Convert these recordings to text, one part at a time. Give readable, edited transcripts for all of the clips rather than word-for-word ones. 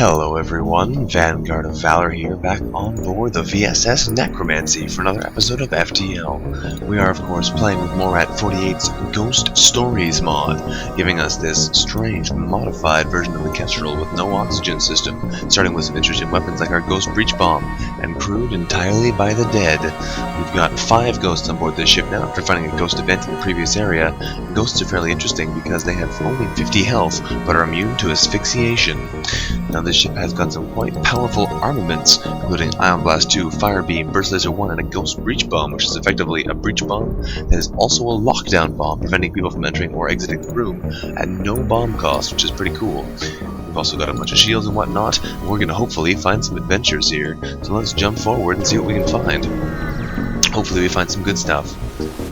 Hello everyone, VanguardOfValor here, back on board the VSS Necromancy for another episode of FTL. We are of course playing with Morat 48's Ghost Stories mod, giving us this strange, modified version of the Kestral with no oxygen system, starting with some interesting weapons like our Ghost Breach Bomb, and crewed entirely by the dead. We've got 5 ghosts on board this ship now after finding a ghost event in the previous area. Ghosts are fairly interesting because they have only 50 health, but are immune to asphyxiation. Now this ship has got some quite powerful armaments, including Ion Blast 2, Fire Beam, Burst Laser 1, and a Ghost Breach Bomb, which is effectively a breach bomb that is also a lockdown bomb, preventing people from entering or exiting the room at no bomb cost, which is pretty cool. We've also got a bunch of shields and whatnot, and we're going to hopefully find some adventures here. So let's jump forward and see what we can find. Hopefully we find some good stuff.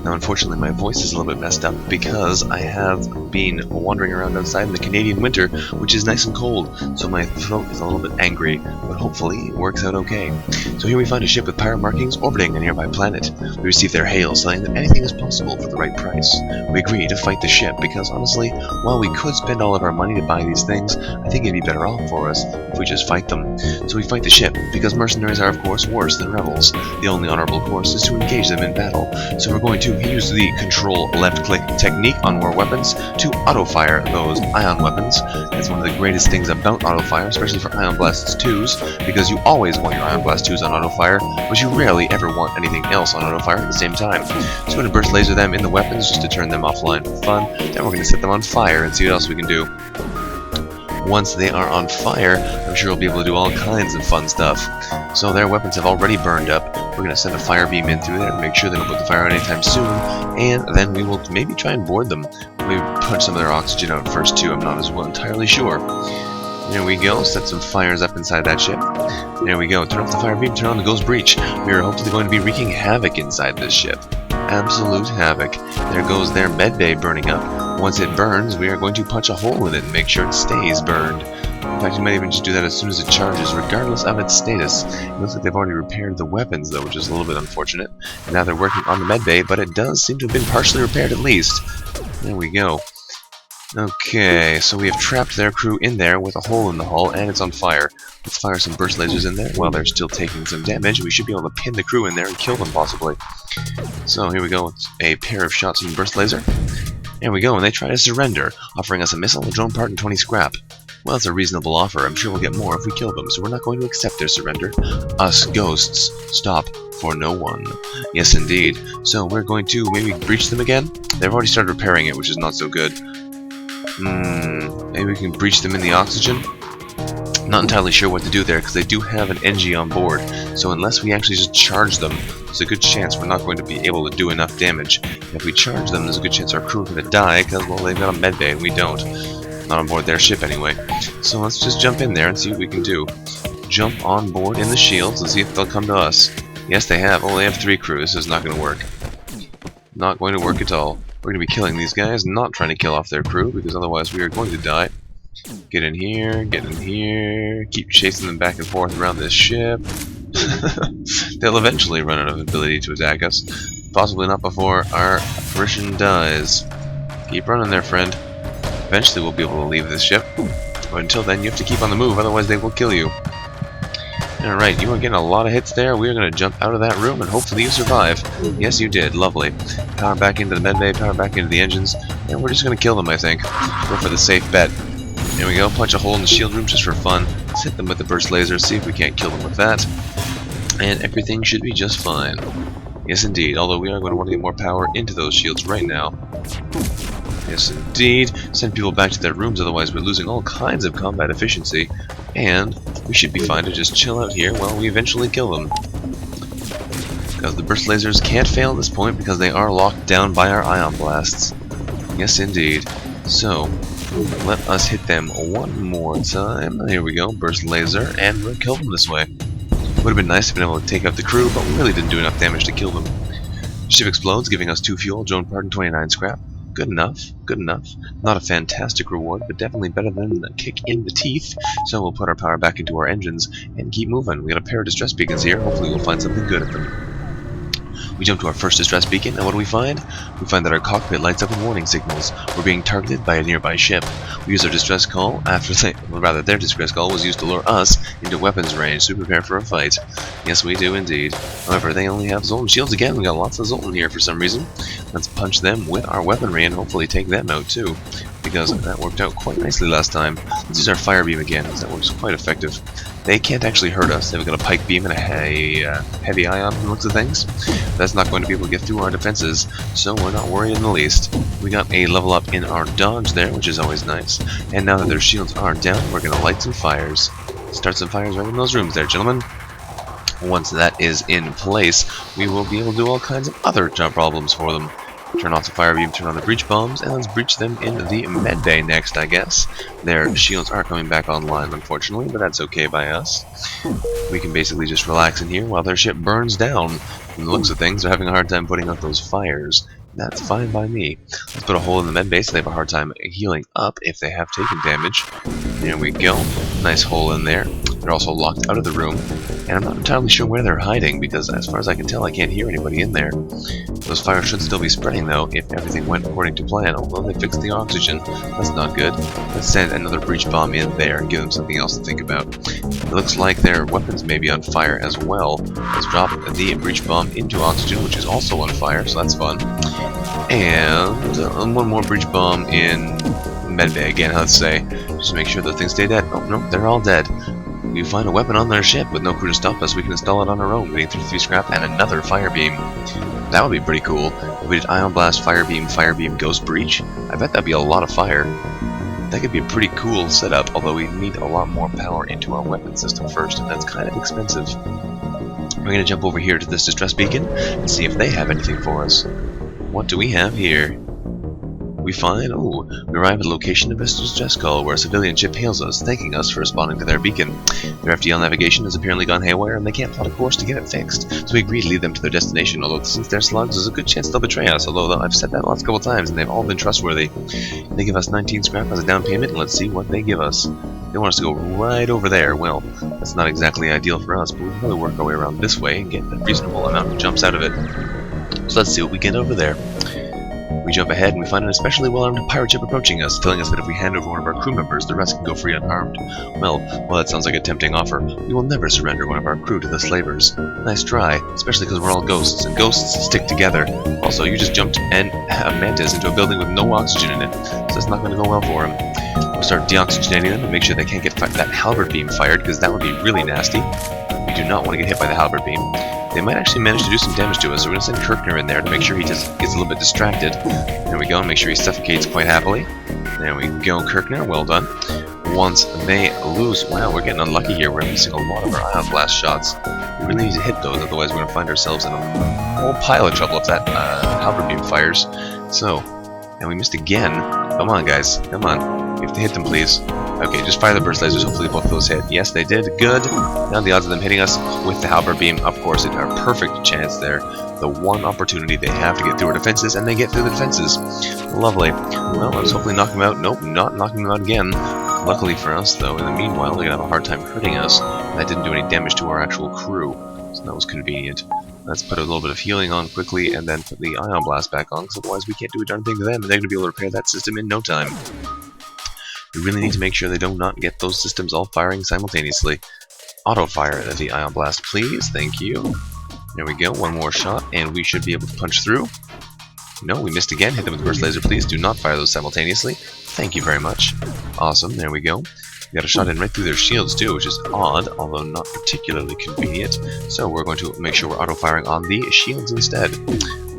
Now unfortunately my voice is a little bit messed up because I have been wandering around outside in the Canadian winter, which is nice and cold, so my throat is a little bit angry, but hopefully it works out okay. So here we find a ship with pirate markings orbiting a nearby planet. We receive their hail saying that anything is possible for the right price. We agree to fight the ship because honestly, while we could spend all of our money to buy these things, I think it'd be better off for us if we just fight them. So we fight the ship because mercenaries are of course worse than rebels. The only honorable course is to engage them in battle, so we're going to use the control left click technique on war weapons to auto fire those ion weapons. That's one of the greatest things about auto fire, especially for Ion Blast 2s, because you always want your Ion Blast 2s on auto fire, but you rarely ever want anything else on auto fire at the same time. So we're going to burst laser them in the weapons just to turn them offline for fun, then we're going to set them on fire and see what else we can do. Once they are on fire, I'm sure we'll be able to do all kinds of fun stuff. So their weapons have already burned up. We're going to send a fire beam in through there to make sure they don't put the fire out anytime soon, and then we will maybe try and board them. Maybe punch some of their oxygen out first too, I'm not as well entirely sure. There we go, set some fires up inside that ship. There we go, turn off the fire beam, turn on the Ghost Breach. We are hopefully going to be wreaking havoc inside this ship. Absolute havoc. There goes their medbay burning up. Once it burns, we are going to punch a hole in it and make sure it stays burned. In fact, you might even just do that as soon as it charges, regardless of its status. It looks like they've already repaired the weapons, though, which is a little bit unfortunate. And now they're working on the medbay, but it does seem to have been partially repaired at least. There we go. Okay, so we have trapped their crew in there with a hole in the hull, and it's on fire. Let's fire some burst lasers in there while they're still taking some damage. We should be able to pin the crew in there and kill them, possibly. So here we go, it's a pair of shots from burst laser. There we go, and they try to surrender, offering us a missile, a drone part, and 20 scrap. Well, it's a reasonable offer. I'm sure we'll get more if we kill them, so we're not going to accept their surrender. Us ghosts stop for no one. Yes, indeed. So we're going to maybe breach them again? They've already started repairing it, which is not so good. Maybe we can breach them in the oxygen? Not entirely sure what to do there, because they do have an NG on board, so unless we actually just charge them, there's a good chance we're not going to be able to do enough damage. And if we charge them, there's a good chance our crew are going to die, because, well, they've got a medbay and we don't. Not on board their ship, anyway. So let's just jump in there and see what we can do. Jump on board in the shields and see if they'll come to us. Yes, they have. Oh, they have 3 crew. This is not going to work. Not going to work at all. We're going to be killing these guys, not trying to kill off their crew, because otherwise we are going to die. Get in here, keep chasing them back and forth around this ship. They'll eventually run out of ability to attack us. Possibly not before our apparition dies. Keep running there, friend. Eventually we'll be able to leave this ship. But until then, you have to keep on the move, otherwise they will kill you. Alright, you are getting a lot of hits there. We are going to jump out of that room and hopefully you survive. Yes, you did. Lovely. Power back into the medbay, power back into the engines, and we're just going to kill them, I think. Go for the safe bet. There we go, punch a hole in the shield room just for fun. Let's hit them with the burst laser, see if we can't kill them with that. And everything should be just fine. Yes, indeed, although we are going to want to get more power into those shields right now. Yes, indeed. Send people back to their rooms, otherwise we're losing all kinds of combat efficiency. And we should be fine to just chill out here while we eventually kill them. Because the burst lasers can't fail at this point because they are locked down by our ion blasts. Yes, indeed. So, let us hit them one more time. Here we go, burst laser, and we'll kill them this way. Would have been nice to have been able to take out the crew, but we really didn't do enough damage to kill them. The ship explodes, giving us 2 fuel, drone part, and 29 scrap. Good enough, good enough. Not a fantastic reward, but definitely better than a kick in the teeth. So we'll put our power back into our engines and keep moving. We got a pair of distress beacons here. Hopefully we'll find something good at them. We jump to our first distress beacon, and what do we find? We find that our cockpit lights up with warning signals. We're being targeted by a nearby ship. We use our distress call after their distress call was used to lure us into weapons range to prepare for a fight. Yes, we do indeed. However, they only have Zoltan shields again. We got lots of Zoltan here for some reason. Let's punch them with our weaponry and hopefully take them out too, because that worked out quite nicely last time. Let's use our fire beam again, because that works quite effective. They can't actually hurt us. They've got a pike beam and a heavy ion from the looks of things. That's not going to be able to get through our defenses, so we're not worried in the least. We got a level up in our dodge there, which is always nice. And now that their shields are down, we're going to light some fires. Start some fires right in those rooms there, gentlemen. Once that is in place, we will be able to do all kinds of other job problems for them. Turn off the fire beam, turn on the breach bombs, and let's breach them in the med bay next, I guess. Their shields are coming back online, unfortunately, but that's okay by us. We can basically just relax in here while their ship burns down. From the looks of things, they're having a hard time putting out those fires. That's fine by me. Let's put a hole in the med bay so they have a hard time healing up if they have taken damage. There we go. Nice hole in there. They're also locked out of the room, and I'm not entirely sure where they're hiding because as far as I can tell I can't hear anybody in there. Those fires should still be spreading though if everything went according to plan, although they fixed the oxygen. That's not good. Let's send another breach bomb in there and give them something else to think about. It looks like their weapons may be on fire as well. Let's drop the breach bomb into oxygen, which is also on fire, so that's fun. And one more breach bomb in medbay again, let's say, just to make sure that things stay dead. Oh no, they're all dead. We find a weapon on their ship with no crew to stop us. We can install it on our own, getting through 3 scrap and another fire beam. That would be pretty cool. If we did ion blast, fire beam, ghost breach. I bet that'd be a lot of fire. That could be a pretty cool setup, although we need a lot more power into our weapon system first, and that's kind of expensive. We're going to jump over here to this distress beacon and see if they have anything for us. What do we have here? We find, we arrive at the location of a distress call where a civilian ship hails us, thanking us for responding to their beacon. Their FTL navigation has apparently gone haywire and they can't plot a course to get it fixed, so we agree to lead them to their destination, although since they're slugs, there's a good chance they'll betray us, although I've said that lots couple times and they've all been trustworthy. They give us 19 scrap as a down payment, and let's see what they give us. They want us to go right over there. Well, that's not exactly ideal for us, but we can probably work our way around this way and get a reasonable amount of jumps out of it. So let's see what we get over there. We jump ahead and we find an especially well-armed pirate ship approaching us, telling us that if we hand over one of our crew members, the rest can go free unharmed. Well, that sounds like a tempting offer. We will never surrender one of our crew to the slavers. Nice try, especially because we're all ghosts, and ghosts stick together. Also, you just jumped a mantis into a building with no oxygen in it, so that's not going to go well for him. We'll start deoxygenating them and make sure they can't get that halberd beam fired, because that would be really nasty. We do not want to get hit by the halberd beam. They might actually manage to do some damage to us, so we're going to send Kirkner in there to make sure he just gets a little bit distracted. There we go, and make sure he suffocates quite happily. There we go, Kirkner, well done. Once they lose, wow, we're getting unlucky here. We're missing a lot of our ion blast shots. We really need to hit those, otherwise we're going to find ourselves in a whole pile of trouble if that halberd beam fires. So, and we missed again. Come on, guys, come on. You have to hit them, please. Okay, just fire the burst lasers. Hopefully both of those hit. Yes, they did. Good. Now the odds of them hitting us with the halberd beam, of course, it's our perfect chance there. The one opportunity they have to get through our defenses, and they get through the defenses. Lovely. Well, let's hopefully knock them out. Nope, not knocking them out again. Luckily for us, though, in the meanwhile, they're going to have a hard time hurting us. That didn't do any damage to our actual crew, so that was convenient. Let's put a little bit of healing on quickly, and then put the ion blast back on, because otherwise we can't do a darn thing to them, and they're going to be able to repair that system in no time. We really need to make sure they do not get those systems all firing simultaneously. Auto-fire the ion blast, please. Thank you. There we go. One more shot, and we should be able to punch through. No, we missed again. Hit them with the burst laser, please. Do not fire those simultaneously. Thank you very much. Awesome. There we go. We got a shot in right through their shields, too, which is odd, although not particularly convenient. So we're going to make sure we're auto-firing on the shields instead.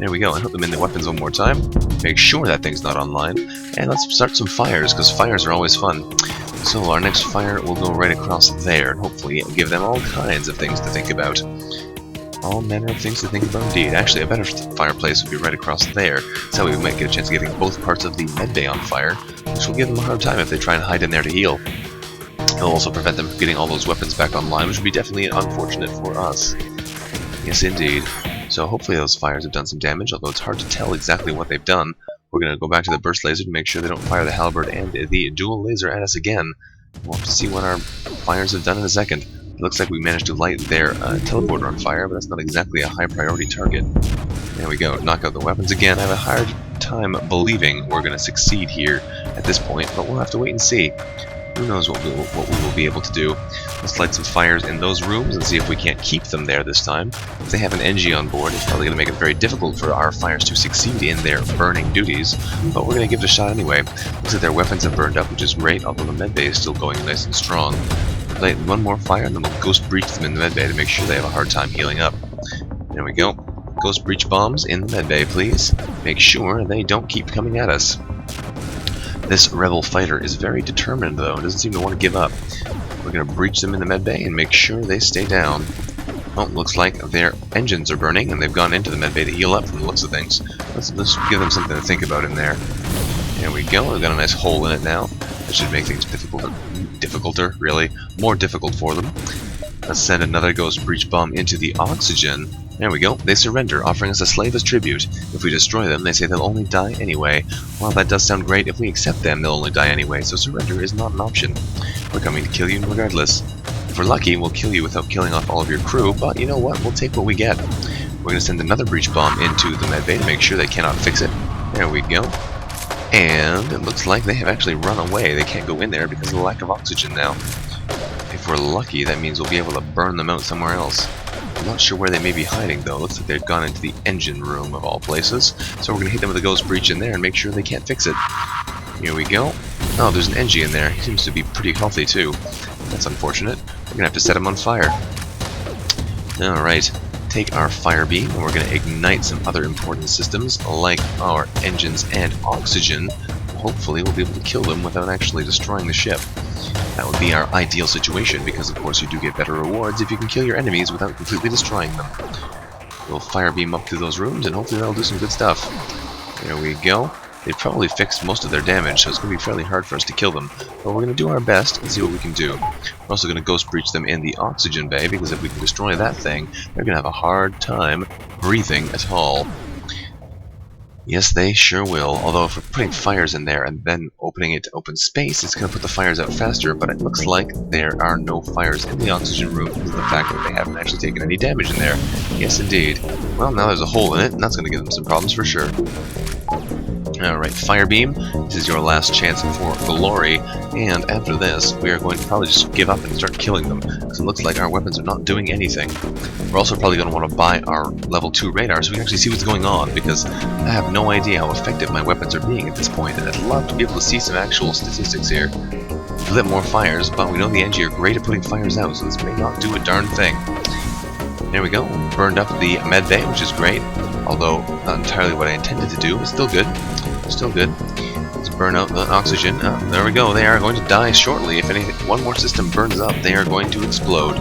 There we go, and hit them in the weapons one more time. Make sure that thing's not online. And let's start some fires, because fires are always fun. So our next fire will go right across there, and hopefully give them all kinds of things to think about. All manner of things to think about indeed. Actually, a better fireplace would be right across there. So we might get a chance of getting both parts of the med bay on fire, which will give them a hard time if they try and hide in there to heal. It'll also prevent them from getting all those weapons back online, which would be definitely unfortunate for us. Yes, indeed. So hopefully those fires have done some damage, although it's hard to tell exactly what they've done. We're going to go back to the burst laser to make sure they don't fire the halberd and the dual laser at us again. We'll have to see what our fires have done in a second. It looks like we managed to light their teleporter on fire, but that's not exactly a high priority target. There we go, knock out the weapons again. I have a hard time believing we're going to succeed here at this point, but we'll have to wait and see. Who knows what we will be able to do. Let's light some fires in those rooms and see if we can't keep them there this time. If they have an NG on board, it's probably going to make it very difficult for our fires to succeed in their burning duties, but we're going to give it a shot anyway. Looks like their weapons have burned up, which is great, although the medbay is still going nice and strong. Light one more fire, and then we'll ghost breach them in the medbay to make sure they have a hard time healing up. There we go. Ghost breach bombs in the medbay, please. Make sure they don't keep coming at us. This rebel fighter is very determined, though, and doesn't seem to want to give up. We're going to breach them in the medbay and make sure they stay down. Oh, looks like their engines are burning, and they've gone into the medbay to heal up from the looks of things. Let's give them something to think about in there. There we go. We've got a nice hole in it now. That should make things more difficult for them. Let's send another ghost breach bomb into the oxygen. There we go. They surrender, offering us a slave as tribute. If we destroy them, they say they'll only die anyway. While that does sound great, if we accept them, they'll only die anyway, so surrender is not an option. We're coming to kill you regardless. If we're lucky, we'll kill you without killing off all of your crew, but you know what? We'll take what we get. We're going to send another breach bomb into the medbay to make sure they cannot fix it. There we go. And it looks like they have actually run away. They can't go in there because of the lack of oxygen now. If we're lucky, that means we'll be able to burn them out somewhere else. I'm not sure where they may be hiding, though. Looks like they've gone into the engine room, of all places. So we're going to hit them with a ghost breach in there and make sure they can't fix it. Here we go. Oh, there's an NG in there. He seems to be pretty healthy, too. That's unfortunate. We're going to have to set him on fire. Alright. Take our fire beam, and we're going to ignite some other important systems, like our engines and oxygen. Hopefully we'll be able to kill them without actually destroying the ship. That would be our ideal situation, because of course you do get better rewards if you can kill your enemies without completely destroying them. We'll fire beam up through those rooms, and hopefully that'll do some good stuff. There we go. They've probably fixed most of their damage, so it's going to be fairly hard for us to kill them. But we're going to do our best and see what we can do. We're also going to ghost breach them in the oxygen bay, because if we can destroy that thing, they're going to have a hard time breathing at all. Yes, they sure will, although if we're putting fires in there and then opening it to open space, it's going to put the fires out faster, but it looks like there are no fires in the oxygen room because of the fact that they haven't actually taken any damage in there. Yes, indeed. Well, now there's a hole in it, and that's going to give them some problems for sure. Alright, fire beam, this is your last chance for glory, and after this, we are going to probably just give up and start killing them, because it looks like our weapons are not doing anything. We're also probably going to want to buy our level 2 radar so we can actually see what's going on, because I have no idea how effective my weapons are being at this point, and I'd love to be able to see some actual statistics here. We've lit more fires, but we know the NG are great at putting fires out, so this may not do a darn thing. There we go, burned up the medbay, which is great, although not entirely what I intended to do, but still good. Still good. Let's burn out the oxygen. There we go, they are going to die shortly. If anything, one more system burns up, they are going to explode.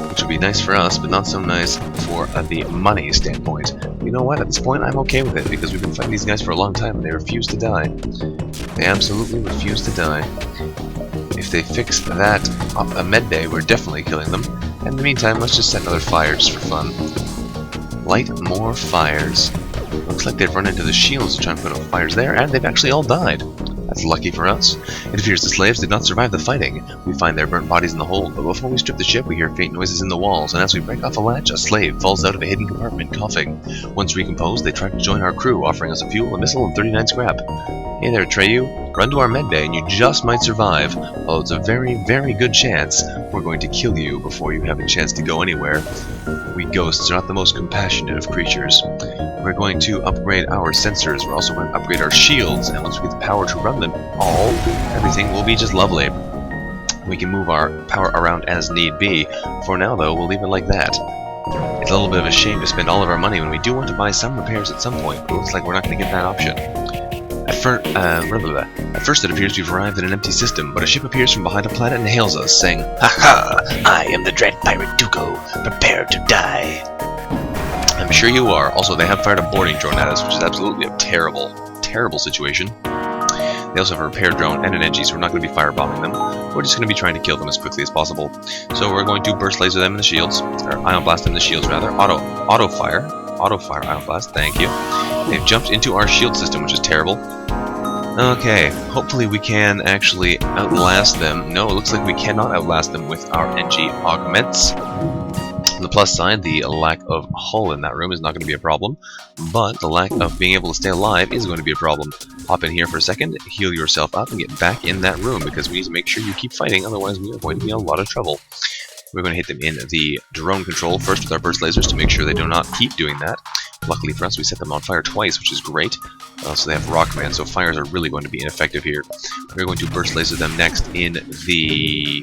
Which would be nice for us, but not so nice for the money standpoint. You know what, at this point I'm okay with it, because we've been fighting these guys for a long time and they refuse to die. They absolutely refuse to die. If they fix that medbay, we're definitely killing them. And in the meantime, let's just set another fire just for fun. Light more fires. Looks like they've run into the shields to try and put out fires there, and they've actually all died. That's lucky for us. It appears the slaves did not survive the fighting. We find their burnt bodies in the hold, but before we strip the ship, we hear faint noises in the walls, and as we break off a latch, a slave falls out of a hidden compartment, coughing. Once recomposed, they try to join our crew, offering us a fuel, a missile, and 39 scrap. Hey there, Treyu. Run to our medbay, and you just might survive, although it's a very, very good chance we're going to kill you before you have a chance to go anywhere. We ghosts are not the most compassionate of creatures. We're going to upgrade our sensors. We're also going to upgrade our shields, and once we get the power to run them all, everything will be just lovely. We can move our power around as need be. For now, though, we'll leave it like that. It's a little bit of a shame to spend all of our money when we do want to buy some repairs at some point, but it looks like we're not going to get that option. At first it appears we've arrived at an empty system, but a ship appears from behind a planet and hails us, saying, "Ha-ha! I am the dread pirate Dooku. Prepare to die." I'm sure you are. Also, they have fired a boarding drone at us, which is absolutely a terrible, terrible situation. They also have a repair drone and an NG, so we're not going to be firebombing them. We're just going to be trying to kill them as quickly as possible. So we're going to burst laser them in the shields, or ion blast them in the shields rather. Auto fire ion blast. Thank you. They've jumped into our shield system, which is terrible. Okay, hopefully we can actually outlast them. No, it looks like we cannot outlast them with our NG augments. On the plus side, the lack of hull in that room is not going to be a problem, but the lack of being able to stay alive is going to be a problem. Hop in here for a second, heal yourself up, and get back in that room, because we need to make sure you keep fighting, otherwise we are going to be in a lot of trouble. We're going to hit them in the drone control first with our burst lasers to make sure they do not keep doing that. Luckily for us, we set them on fire twice, which is great. So they have rock command, so fires are really going to be ineffective here. We're going to burst laser them next in the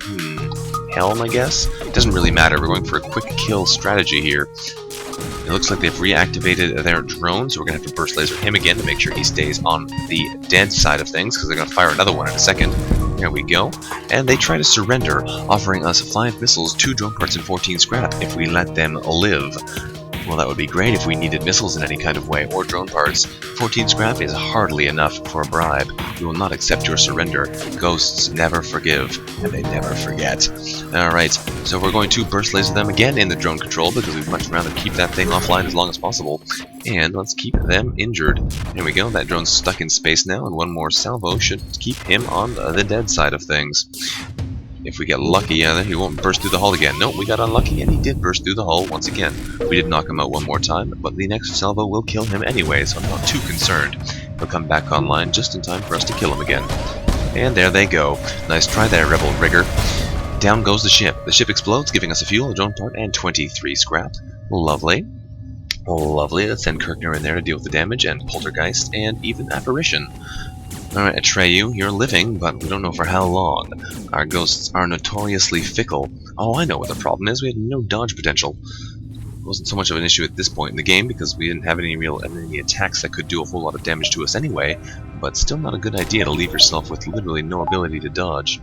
helm, I guess? It doesn't really matter. We're going for a quick kill strategy here. It looks like they've reactivated their drone, so we're going to have to burst laser him again to make sure he stays on the dead side of things, because they're going to fire another one in a second. There we go. And they try to surrender, offering us 5 missiles, 2 drone parts, and 14 scrap if we let them live. Well, that would be great if we needed missiles in any kind of way, or drone parts. 14 scrap is hardly enough for a bribe. We will not accept your surrender. Ghosts never forgive, and they never forget. Alright, so we're going to burst laser them again in the drone control, because we'd much rather keep that thing offline as long as possible. And let's keep them injured. There we go, that drone's stuck in space now, and one more salvo should keep him on the dead side of things. If we get lucky, then he won't burst through the hull again. Nope, we got unlucky, and he did burst through the hull once again. We did knock him out one more time, but the next salvo will kill him anyway, so I'm not too concerned. He'll come back online just in time for us to kill him again. And there they go. Nice try there, Rebel Rigger. Down goes the ship. The ship explodes, giving us a fuel, a drone part, and 23 scrap. Lovely. Lovely. Let's send Kirkner in there to deal with the damage, and Poltergeist, and even Apparition. Alright, Atreyu, you're living, but we don't know for how long. Our ghosts are notoriously fickle. Oh, I know what the problem is. We had no dodge potential. It wasn't so much of an issue at this point in the game, because we didn't have any real enemy attacks that could do a whole lot of damage to us anyway, but still not a good idea to leave yourself with literally no ability to dodge.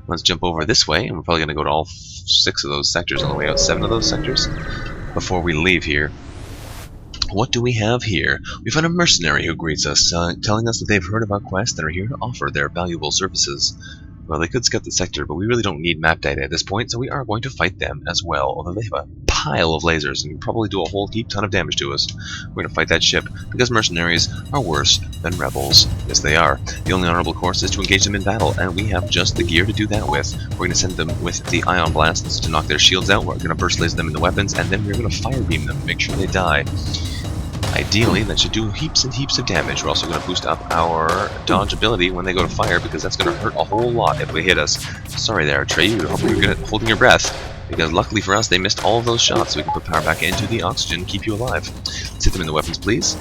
Let's jump over this way, and we're probably going to go to all 6 of those sectors on the way out, 7 of those sectors, before we leave here. What do we have here? We found a mercenary who greets us, telling us that they've heard of our quest and are here to offer their valuable services. Well, they could scout the sector, but we really don't need map data at this point, so we are going to fight them as well, although they have a pile of lasers and can probably do a whole heap ton of damage to us. We're going to fight that ship, because mercenaries are worse than rebels. Yes, they are. The only honorable course is to engage them in battle, and we have just the gear to do that with. We're going to send them with the ion blasts to knock their shields out, we're going to burst laser them in the weapons, and then we're going to fire beam them to make sure they die. Ideally, that should do heaps and heaps of damage. We're also going to boost up our dodge ability when they go to fire, because that's going to hurt a whole lot if they hit us. Sorry there, Atreyu. I hope you were good at holding your breath, because luckily for us, they missed all of those shots, so we can put power back into the oxygen and keep you alive. Let's hit them in the weapons, please.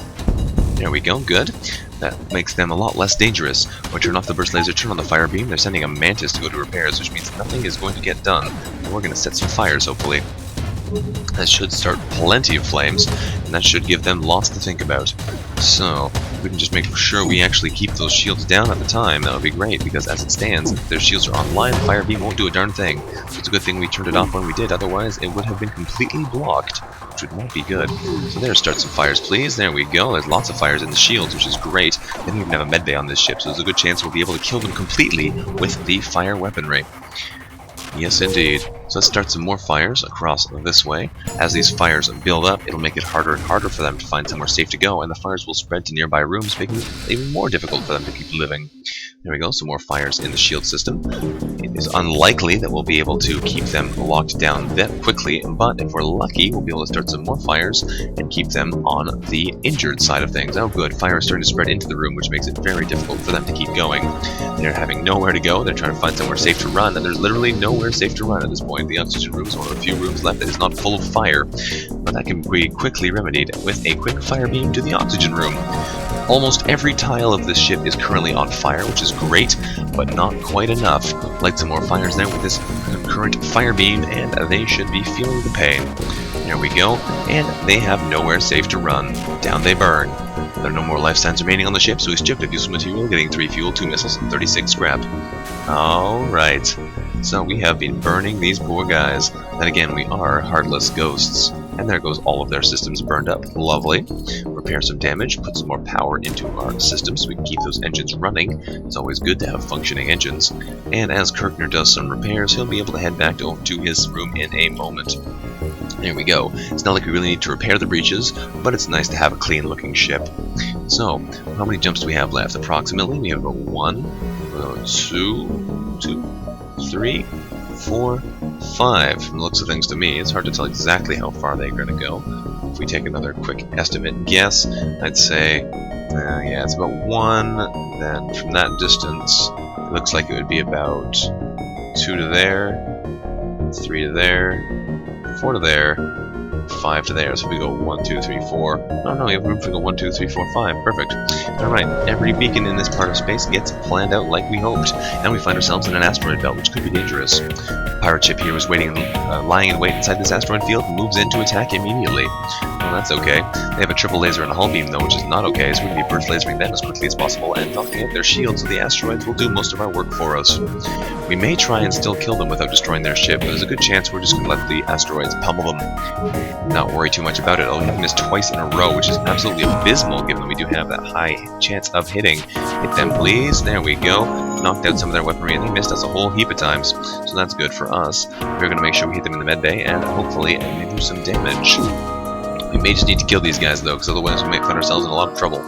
There we go, good. That makes them a lot less dangerous. We'll turn off the burst laser, turn on the fire beam. They're sending a mantis to go to repairs, which means nothing is going to get done. And we're going to set some fires, hopefully. That should start plenty of flames, and that should give them lots to think about. So, we can just make sure we actually keep those shields down at the time. That would be great, because as it stands, if their shields are online, the fire beam won't do a darn thing. So it's a good thing we turned it off when we did, otherwise it would have been completely blocked, which would not be good. So there, start some fires, please. There we go. There's lots of fires in the shields, which is great. They don't even have a medbay on this ship, so there's a good chance we'll be able to kill them completely with the fire weaponry. Yes, indeed. So let's start some more fires across this way. As these fires build up, it'll make it harder and harder for them to find somewhere safe to go, and the fires will spread to nearby rooms, making it even more difficult for them to keep living. There we go, some more fires in the shield system. It is unlikely that we'll be able to keep them locked down that quickly, but if we're lucky, we'll be able to start some more fires and keep them on the injured side of things. Oh good, fire is starting to spread into the room, which makes it very difficult for them to keep going. They're having nowhere to go, they're trying to find somewhere safe to run, and there's literally nowhere safe to run at this point. The oxygen room is one of the few rooms left that is not full of fire, but that can be quickly remedied with a quick fire beam to the oxygen room. Almost every tile of this ship is currently on fire, which is great, but not quite enough. Light some more fires there with this concurrent fire beam, and they should be feeling the pain. There we go, and they have nowhere safe to run. Down they burn. There are no more life signs remaining on the ship, so we stripped of useful material, getting 3 fuel, 2 missiles, and 36 scrap. Alright, so we have been burning these poor guys. Then again, we are heartless ghosts. And there goes all of their systems burned up. Lovely. Repair some damage, put some more power into our systems so we can keep those engines running. It's always good to have functioning engines. And as Kirkner does some repairs, he'll be able to head back to his room in a moment. There we go. It's not like we really need to repair the breaches, but it's nice to have a clean-looking ship. So, how many jumps do we have left? Approximately, we have about 1, 2, 3, 4, 5. From the looks of things to me, it's hard to tell exactly how far they're going to go. If we take another quick estimate and guess, I'd say, yeah, it's about 1. Then from that distance, it looks like it would be about 2 to there, 3 to there, 4 to there, 5 to there. So we go 1, 2, 3, 4. Oh no, we have room to go 1, 2, 3, 4, 5. Perfect. Alright, every beacon in this part of space gets planned out like we hoped, and we find ourselves in an asteroid belt, which could be dangerous. The pirate ship here is waiting, lying in wait inside this asteroid field and moves in to attack immediately. Well, that's okay. They have a triple laser and a hull beam, though, which is not okay, so we can be burst lasering them as quickly as possible and knocking out their shields, so the asteroids will do most of our work for us. We may try and still kill them without destroying their ship, but there's a good chance we're just going to let the asteroids pummel them. Not worry too much about it. I'll hit this twice in a row, which is absolutely abysmal, given that we do have that high chance of hitting. Hit them, please. There we go. Knocked out some of their weaponry, and they missed us a whole heap of times, so that's good for us. We're going to make sure we hit them in the med bay, and hopefully they do some damage. We may just need to kill these guys, though, because otherwise we might find ourselves in a lot of trouble.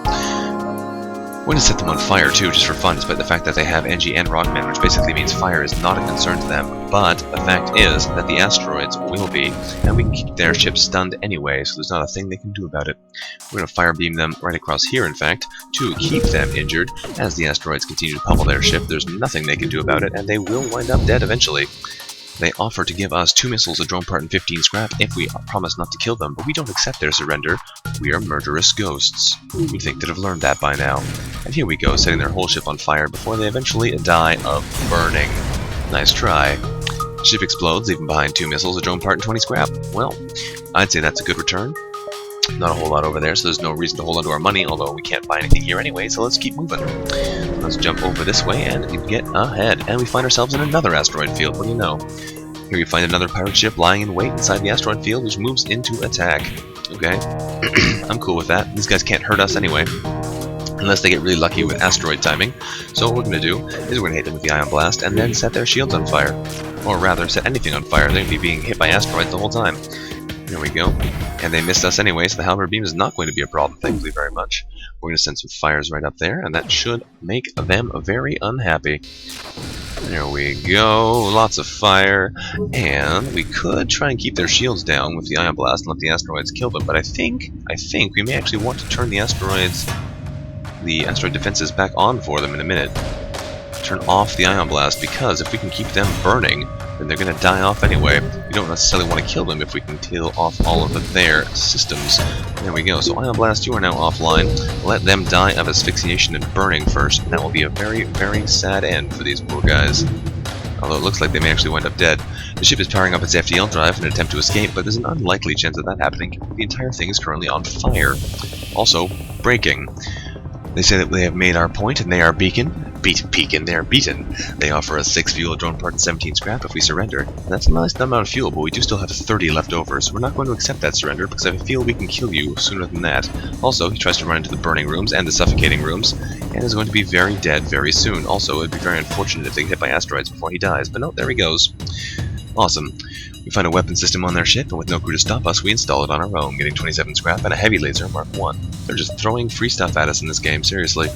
We're going to set them on fire, too, just for fun, despite the fact that they have NG and Rockman, which basically means fire is not a concern to them. But the fact is that the asteroids will be, and we can keep their ship stunned anyway, so there's not a thing they can do about it. We're going to fire beam them right across here, in fact, to keep them injured. As the asteroids continue to pummel their ship, there's nothing they can do about it, and they will wind up dead eventually. They offer to give us 2 missiles, a drone part, and 15 scrap if we promise not to kill them, but we don't accept their surrender. We are murderous ghosts. You'd think they'd have learned that by now. And here we go, setting their whole ship on fire before they eventually die of burning. Nice try. The ship explodes, leaving behind 2 missiles, a drone part, and 20 scrap. Well, I'd say that's a good return. Not a whole lot over there, so there's no reason to hold on to our money, although we can't buy anything here anyway, so let's keep moving. Let's jump over this way and get ahead. And we find ourselves in another asteroid field, what do you know? Here we find another pirate ship lying in wait inside the asteroid field, which moves into attack. Okay, I'm cool with that. These guys can't hurt us anyway, unless they get really lucky with asteroid timing. So what we're going to do is we're going to hit them with the ion blast and then set their shields on fire. Or rather, set anything on fire. They're going to be being hit by asteroids the whole time. There we go. And they missed us anyway, so the halberd beam is not going to be a problem, thankfully very much. We're going to send some fires right up there, and that should make them very unhappy. There we go, lots of fire, and we could try and keep their shields down with the ion blast and let the asteroids kill them, but I think we may actually want to turn the asteroid defenses back on for them in a minute. Turn off the ion blast, because if we can keep them burning, then they're going to die off anyway. We don't necessarily want to kill them if we can kill off all of their systems. There we go, so ion blast, you are now offline. Let them die of asphyxiation and burning first, and that will be a very, very sad end for these poor guys. Although it looks like they may actually wind up dead. The ship is powering up its FTL drive in an attempt to escape, but there's an unlikely chance of that happening. The entire thing is currently on fire. Also, breaking. They say that they have made our point, and they are beaten. They are beaten. They offer us 6 fuel, drone part, and 17 scrap if we surrender. And that's a nice amount of fuel, but we do still have 30 left over, so we're not going to accept that surrender, because I feel we can kill you sooner than that. Also, he tries to run into the burning rooms and the suffocating rooms, and is going to be very dead very soon. Also, it would be very unfortunate if they get hit by asteroids before he dies, but no, there he goes. Awesome. We find a weapon system on their ship, and with no crew to stop us, we install it on our own, getting 27 scrap and a heavy laser Mark 1. They're just throwing free stuff at us in this game, seriously.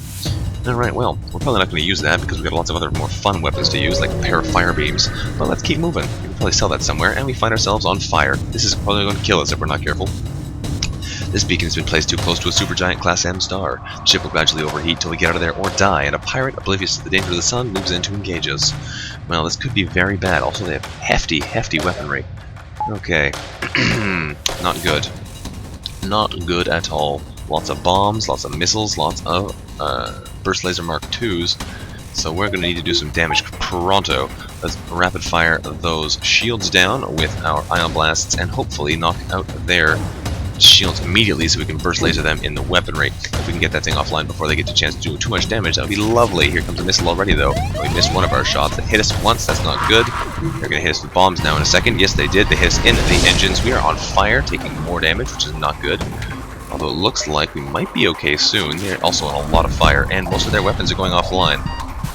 Alright, well, we're probably not going to use that because we've got lots of other more fun weapons to use, like a pair of fire beams. But let's keep moving. We can probably sell that somewhere, and we find ourselves on fire. This is probably going to kill us if we're not careful. This beacon has been placed too close to a supergiant Class M star. The ship will gradually overheat till we get out of there or die, and a pirate, oblivious to the danger of the sun, moves in to engage us. Well, this could be very bad. Also, they have hefty, hefty weaponry. Okay. Not good. Not good at all. Lots of bombs, lots of missiles, lots of burst laser Mark 2s. So we're going to need to do some damage pronto. Let's rapid fire those shields down with our ion blasts and hopefully knock out their shields immediately so we can burst laser them in the weaponry. If we can get that thing offline before they get a chance to do too much damage, that would be lovely. Here comes a missile already, though. We missed one of our shots. They hit us once. That's not good. They're going to hit us with bombs now in a second. Yes, they did. They hit us in the engines. We are on fire, taking more damage, which is not good. Although it looks like we might be okay soon. They're also on a lot of fire, and most of their weapons are going offline.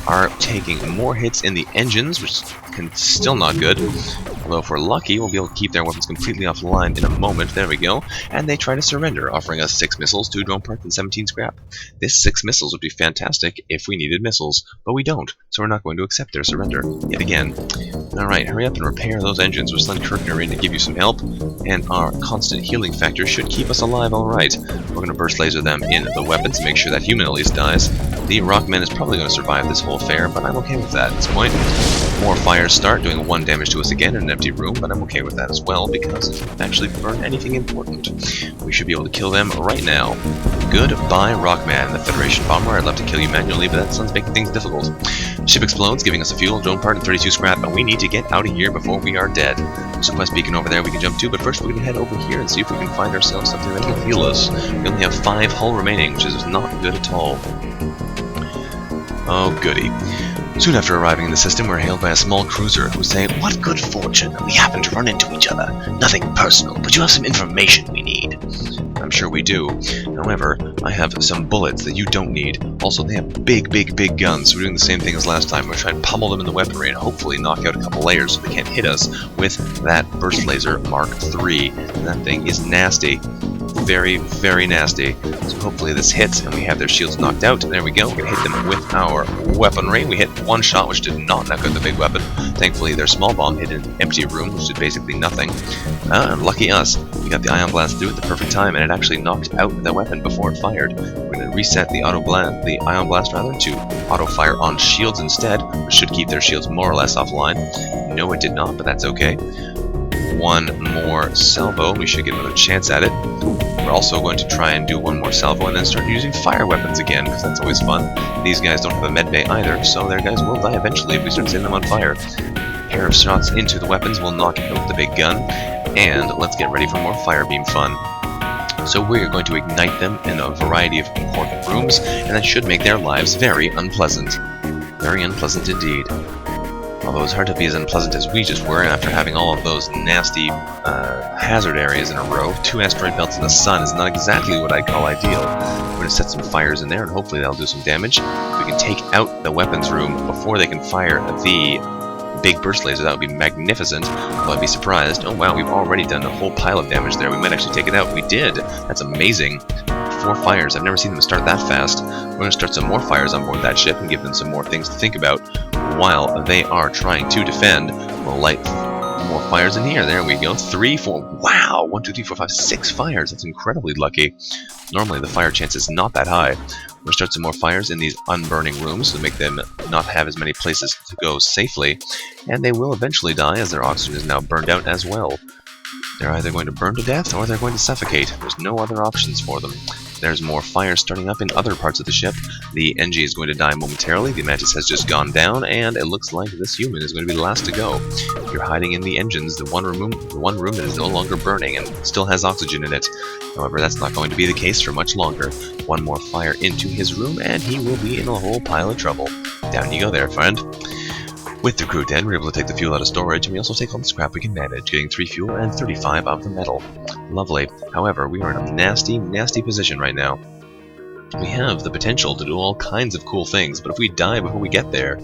Are taking more hits in the engines, which and still not good. Although if we're lucky, we'll be able to keep their weapons completely offline in a moment. There we go. And they try to surrender, offering us 6 missiles, 2 drone parts, and 17 scrap. This 6 missiles would be fantastic if we needed missiles, but we don't, so we're not going to accept their surrender yet again. Alright, hurry up and repair those engines. We'll send Kirkner in to give you some help, and our constant healing factor should keep us alive alright. We're going to burst laser them in the weapons to make sure that human at least dies. The Rockman is probably going to survive this whole affair, but I'm okay with that at this point. More fires start, doing 1 damage to us again in an empty room, but I'm okay with that as well, because it doesn't actually burn anything important. We should be able to kill them right now. Goodbye, Rockman, the Federation bomber. I'd love to kill you manually, but that sounds making things difficult. Ship explodes, giving us a fuel, drone part, and 32 scrap, and we need to get out of here before we are dead. There's a quest beacon over there we can jump to, but first we're going to head over here and see if we can find ourselves something that can heal us. We only have 5 hull remaining, which is not good at all. Oh, goody. Soon after arriving in the system, we're hailed by a small cruiser who say, "What good fortune! We happen to run into each other. Nothing personal, but you have some information we need." I'm sure we do. However, I have some bullets that you don't need. Also, they have big guns, so we're doing the same thing as last time. We're trying to pummel them in the weaponry and hopefully knock out a couple layers so they can't hit us with that burst laser Mark III. And that thing is nasty. Very nasty. So hopefully this hits and we have their shields knocked out. There we go. We're going to hit them with our weaponry. We hit 1 shot, which did not knock out the big weapon. Thankfully, their small bomb hit an empty room, which did basically nothing. Lucky us. We got the ion blast through at the perfect time, and it actually knocked out the weapon before it fired. We're going to reset the ion blast to auto fire on shields instead, which should keep their shields more or less offline. No, it did not, but that's okay. 1 more salvo. We should get another chance at it. We're also going to try and do 1 more salvo and then start using fire weapons again, because that's always fun. These guys don't have a medbay either, so their guys will die eventually if we start setting them on fire. A pair of shots into the weapons will knock out the big gun, and let's get ready for more fire beam fun. So we're going to ignite them in a variety of important rooms, and that should make their lives very unpleasant. Very unpleasant indeed. Although it's hard to be as unpleasant as we just were after having all of those nasty hazard areas in a row. 2 asteroid belts in the sun is not exactly what I'd call ideal. We're going to set some fires in there and hopefully that'll do some damage. If we can take out the weapons room before they can fire the big burst laser, that would be magnificent. Although I'd be surprised. Oh wow, we've already done a whole pile of damage there. We might actually take it out. We did. That's amazing. 4 fires. I've never seen them start that fast. We're going to start some more fires on board that ship and give them some more things to think about while they are trying to defend. We'll light more fires in here. There we go. 3, 4. Wow! 1, 2, 3, 4, 5, 6 fires. That's incredibly lucky. Normally the fire chance is not that high. We're going to start some more fires in these unburning rooms to make them not have as many places to go safely. And they will eventually die as their oxygen is now burned out as well. They're either going to burn to death or they're going to suffocate. There's no other options for them. There's more fire starting up in other parts of the ship. The NG is going to die momentarily. The Mantis has just gone down, and it looks like this human is going to be the last to go. If you're hiding in the engines, the one room that is no longer burning and still has oxygen in it. However, that's not going to be the case for much longer. 1 more fire into his room, and he will be in a whole pile of trouble. Down you go there, friend. With the crew dead, we're able to take the fuel out of storage, and we also take all the scrap we can manage, getting 3 fuel and 35 of the metal. Lovely. However, we are in a nasty position right now. We have the potential to do all kinds of cool things, but if we die before we get there,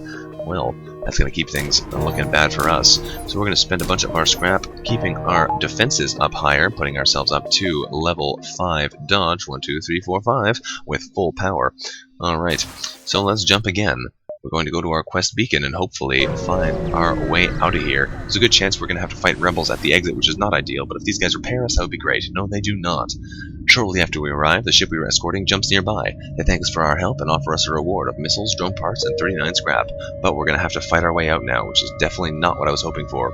well, that's going to keep things looking bad for us. So we're going to spend a bunch of our scrap keeping our defenses up higher, putting ourselves up to level 5 dodge, 1, 2, 3, 4, 5, with full power. Alright, so let's jump again. We're going to go to our quest beacon and hopefully find our way out of here. There's a good chance we're going to have to fight rebels at the exit, which is not ideal, but if these guys repair us, that would be great. No, they do not. Shortly after we arrive, the ship we were escorting jumps nearby. They thank us for our help and offer us a reward of missiles, drone parts, and 39 scrap. But we're going to have to fight our way out now, which is definitely not what I was hoping for.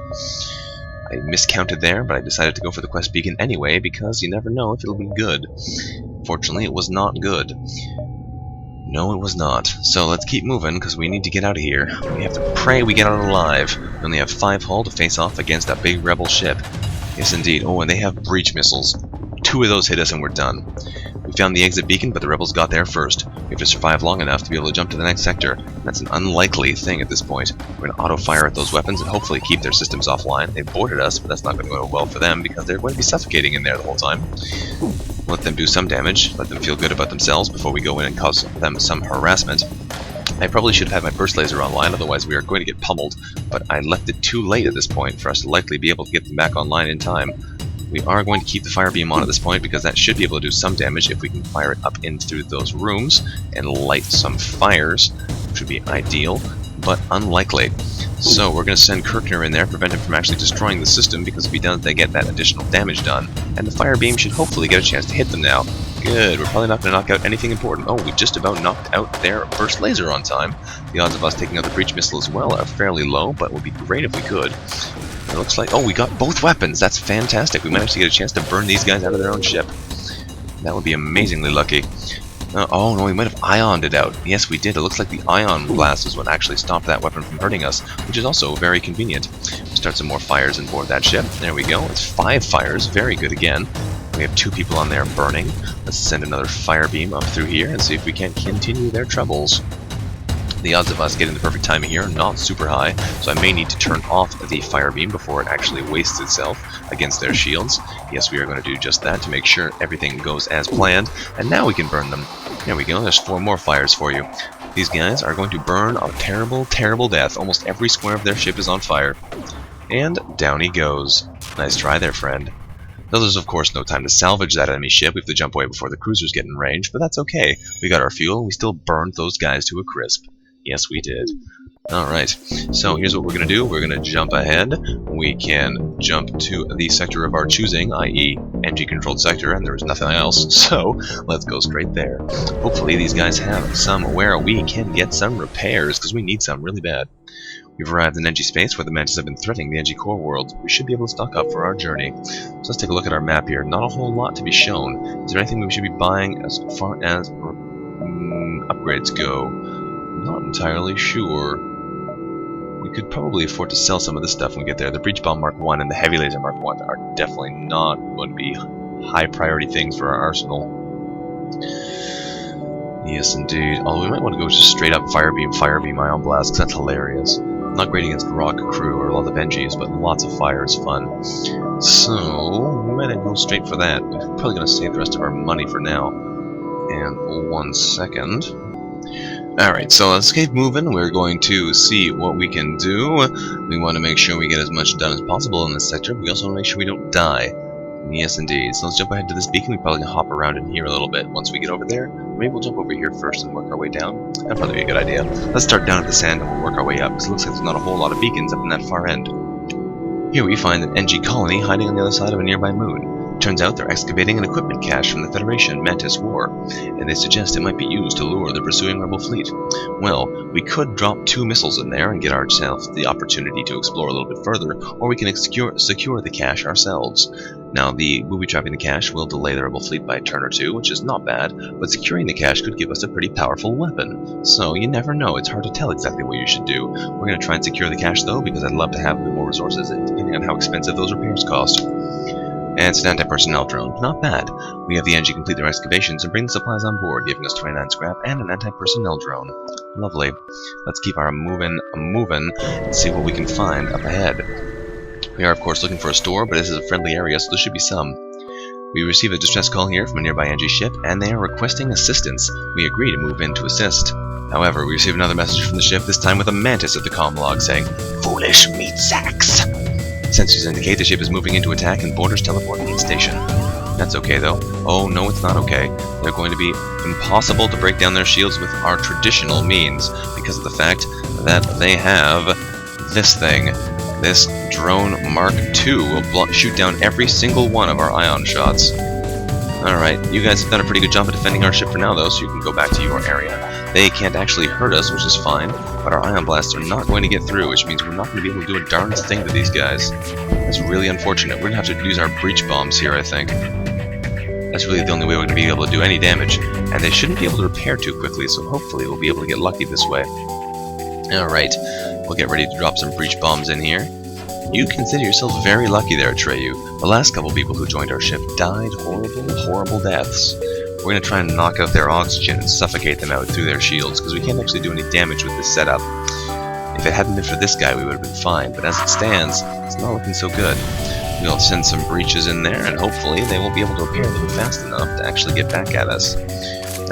I miscounted there, but I decided to go for the quest beacon anyway, because you never know if it'll be good. Fortunately, it was not good. No, it was not. So let's keep moving, because we need to get out of here. We have to pray we get out alive. We only have 5 hull to face off against that big rebel ship. Yes, indeed. Oh, and they have breach missiles. 2 of those hit us and we're done. We found the exit beacon, but the rebels got there first. We have to survive long enough to be able to jump to the next sector. That's an unlikely thing at this point. We're going to auto-fire at those weapons and hopefully keep their systems offline. They boarded us, but that's not going to go well for them because they're going to be suffocating in there the whole time. Let them do some damage, let them feel good about themselves before we go in and cause them some harassment. I probably should have had my burst laser online, otherwise we are going to get pummeled, but I left it too late at this point for us to likely be able to get them back online in time. We are going to keep the fire beam on at this point because that should be able to do some damage if we can fire it up in through those rooms and light some fires, which would be ideal, but unlikely. So we're going to send Kirkner in there, prevent him from actually destroying the system, because if he does, they get that additional damage done. And the fire beam should hopefully get a chance to hit them now. Good, we're probably not going to knock out anything important. Oh, we just about knocked out their burst laser on time. The odds of us taking out the breach missile as well are fairly low, but it would be great if we could. It looks like, oh, we got both weapons. That's fantastic. We managed to get a chance to burn these guys out of their own ship. That would be amazingly lucky. Oh no, we might have ioned it out. Yes, we did. It looks like the ion blast is what actually stopped that weapon from hurting us, which is also very convenient. We start some more fires on board that ship. There we go. It's 5 fires. Very good again. We have 2 people on there burning. Let's send another fire beam up through here and see if we can't continue their troubles. The odds of us getting the perfect timing here are not super high, so I may need to turn off the fire beam before it actually wastes itself against their shields. Yes, we are going to do just that to make sure everything goes as planned, and now we can burn them. There we go, there's 4 more fires for you. These guys are going to burn a terrible, terrible death. Almost every square of their ship is on fire. And down he goes. Nice try there, friend. Though there's of course no time to salvage that enemy ship, we have to jump away before the cruisers get in range, but that's okay. We got our fuel, we still burned those guys to a crisp. Yes, we did. Alright, so here's what we're going to do. We're going to jump ahead. We can jump to the sector of our choosing, i.e. NG-controlled sector, and there's nothing else, so let's go straight there. Hopefully these guys have somewhere we can get some repairs, because we need some really bad. We've arrived in NG space where the Mantis have been threatening the NG core world. We should be able to stock up for our journey. So let's take a look at our map here. Not a whole lot to be shown. Is there anything we should be buying as far as upgrades go? Not entirely sure. We could probably afford to sell some of this stuff when we get there. The Breach Bomb Mark 1 and the Heavy Laser Mark 1 are definitely not going to be high priority things for our arsenal. Yes, indeed. Although we might want to go just straight up Fire Beam, Ion Blast, because that's hilarious. Not great against Rock Crew or a lot of NGs, but lots of fire is fun. So, we might go straight for that. We're probably going to save the rest of our money for now. And 1 second. Alright, so let's keep moving. We're going to see what we can do. We want to make sure we get as much done as possible in this sector. We also want to make sure we don't die. Yes, indeed. So let's jump ahead to this beacon. We probably can hop around in here a little bit once we get over there. Maybe we'll jump over here first and work our way down. That'd probably be a good idea. Let's start down at the sand and we'll work our way up, because it looks like there's not a whole lot of beacons up in that far end. Here we find an NG colony hiding on the other side of a nearby moon. Turns out they're excavating an equipment cache from the Federation Mantis War, and they suggest it might be used to lure the pursuing rebel fleet. Well, we could drop 2 missiles in there and get ourselves the opportunity to explore a little bit further, or we can secure the cache ourselves. Now, the booby-trapping the cache will delay the rebel fleet by a turn or 2, which is not bad, but securing the cache could give us a pretty powerful weapon. So, you never know, it's hard to tell exactly what you should do. We're going to try and secure the cache, though, because I'd love to have a bit more resources, depending on how expensive those repairs cost. And it's an anti-personnel drone. Not bad. We have the NG complete their excavations and bring the supplies on board, giving us 29 scrap and an anti-personnel drone. Lovely. Let's keep our moving and see what we can find up ahead. We are, of course, looking for a store, but this is a friendly area, so there should be some. We receive a distress call here from a nearby NG ship, and they are requesting assistance. We agree to move in to assist. However, we receive another message from the ship, this time with a Mantis at the comm log saying, "Foolish meat sacks!" Sensors indicate the ship is moving into attack and boarders teleport main station. That's okay though. Oh no, it's not okay. They're going to be impossible to break down their shields with our traditional means because of the fact that they have this thing. This drone Mark II will shoot down every single one of our ion shots. Alright, you guys have done a pretty good job of defending our ship for now though, so you can go back to your area. They can't actually hurt us, which is fine, but our ion blasts are not going to get through, which means we're not going to be able to do a darnest thing to these guys. That's really unfortunate. We're going to have to use our breach bombs here, I think. That's really the only way we're going to be able to do any damage, and they shouldn't be able to repair too quickly, so hopefully we'll be able to get lucky this way. Alright, we'll get ready to drop some breach bombs in here. You consider yourself very lucky there, Atreyu. The last couple people who joined our ship died horrible, horrible deaths. We're going to try and knock out their oxygen and suffocate them out through their shields, because we can't actually do any damage with this setup. If it hadn't been for this guy, we would have been fine, but as it stands, it's not looking so good. We'll send some breaches in there, and hopefully they will be able to repair them fast enough to actually get back at us.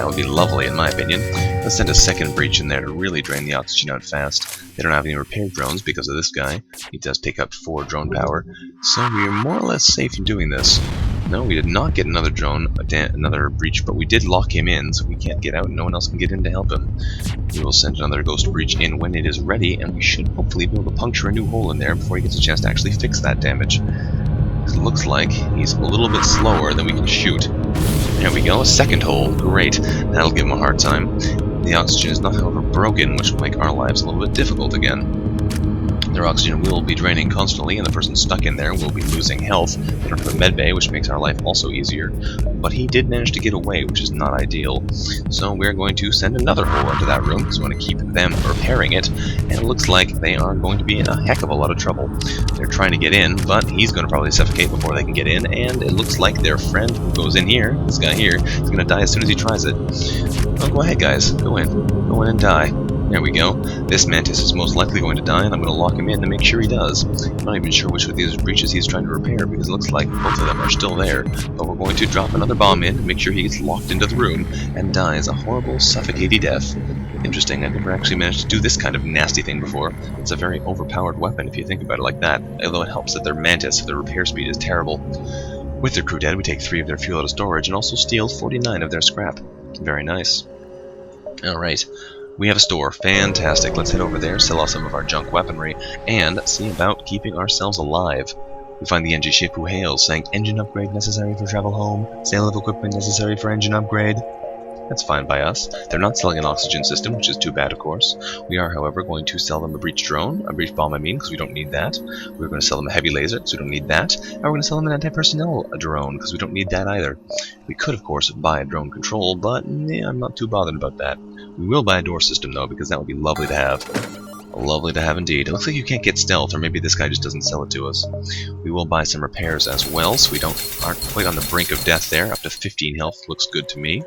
That would be lovely, in my opinion. Let's send a second breach in there to really drain the oxygen out fast. They don't have any repair drones because of this guy. He does take up 4 drone power, so we are more or less safe in doing this. No, we did not get another drone, another breach, but we did lock him in, so we can't get out and no one else can get in to help him. We will send another ghost breach in when it is ready, and we should hopefully be able to puncture a new hole in there before he gets a chance to actually fix that damage. It looks like he's a little bit slower than we can shoot. There we go, a second hole. Great. That'll give him a hard time. The oxygen is not, however, broken, which will make our lives a little bit difficult again. Their oxygen will be draining constantly, and the person stuck in there will be losing health. They don't have a med bay, which makes our life also easier. But he did manage to get away, which is not ideal. So we're going to send another hole into that room, because we want to keep them repairing it. And it looks like they are going to be in a heck of a lot of trouble. They're trying to get in, but he's going to probably suffocate before they can get in. And it looks like their friend who goes in here, this guy here, is going to die as soon as he tries it. Oh, go ahead, guys. Go in. Go in and die. There we go. This mantis is most likely going to die, and I'm going to lock him in to make sure he does. I'm not even sure which of these breaches he's trying to repair, because it looks like both of them are still there. But we're going to drop another bomb in, make sure he gets locked into the room, and dies a horrible, suffocating death. Interesting, I've never actually managed to do this kind of nasty thing before. It's a very overpowered weapon if you think about it like that, although it helps that their mantis, so their repair speed is terrible. With their crew dead, we take 3 of their fuel out of storage, and also steal 49 of their scrap. Very nice. Alright. We have a store. Fantastic. Let's head over there, sell off some of our junk weaponry, and see about keeping ourselves alive. We find the NG ship who hails, saying, "Engine upgrade necessary for travel home. Sale of equipment necessary for engine upgrade." That's fine by us. They're not selling an oxygen system, which is too bad, of course. We are, however, going to sell them a breach drone, a breach bomb, I mean, because we don't need that. We're going to sell them a heavy laser, because we don't need that. And we're going to sell them an anti-personnel drone, because we don't need that either. We could, of course, buy a drone control, but I'm not too bothered about that. We will buy a door system, though, because that would be lovely to have. Lovely to have indeed. It looks like you can't get stealth, or maybe this guy just doesn't sell it to us. We will buy some repairs as well, so we aren't quite on the brink of death there. Up to 15 health looks good to me.